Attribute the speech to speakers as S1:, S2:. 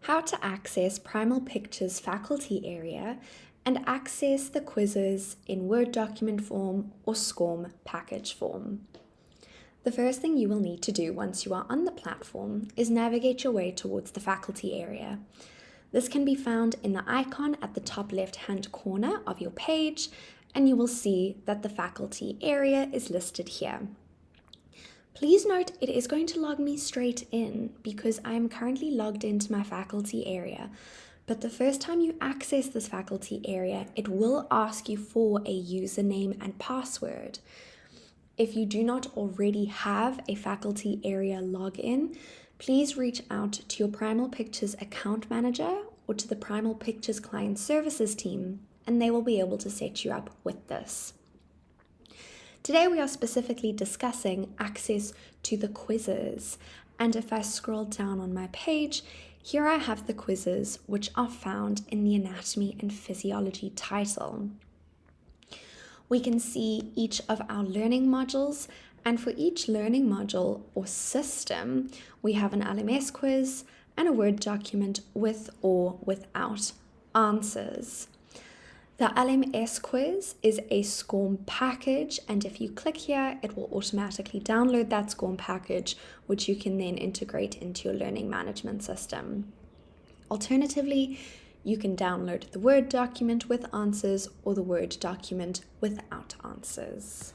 S1: how to access Primal Pictures faculty area and access the quizzes in Word document form or SCORM package form. The first thing you will need to do once you are on the platform is navigate your way towards the faculty area. This can be found in the icon at the top left-hand corner of your page, and you will see that the faculty area is listed here. Please note it is going to log me straight in because I am currently logged into my faculty area. But the first time you access this faculty area, it will ask you for a username and password. If you do not already have a faculty area login, please reach out to your Primal Pictures account manager or to the Primal Pictures client services team, and they will be able to set you up with this. Today we are specifically discussing access to the quizzes, and if I scroll down on my page, here I have the quizzes which are found in the anatomy and physiology title. We can see each of our learning modules, and for each learning module or system, we have an LMS quiz and a Word document with or without answers. The LMS quiz is a SCORM package, and if you click here, it will automatically download that SCORM package, which you can then integrate into your learning management system. Alternatively, you can download the Word document with answers or the Word document without answers.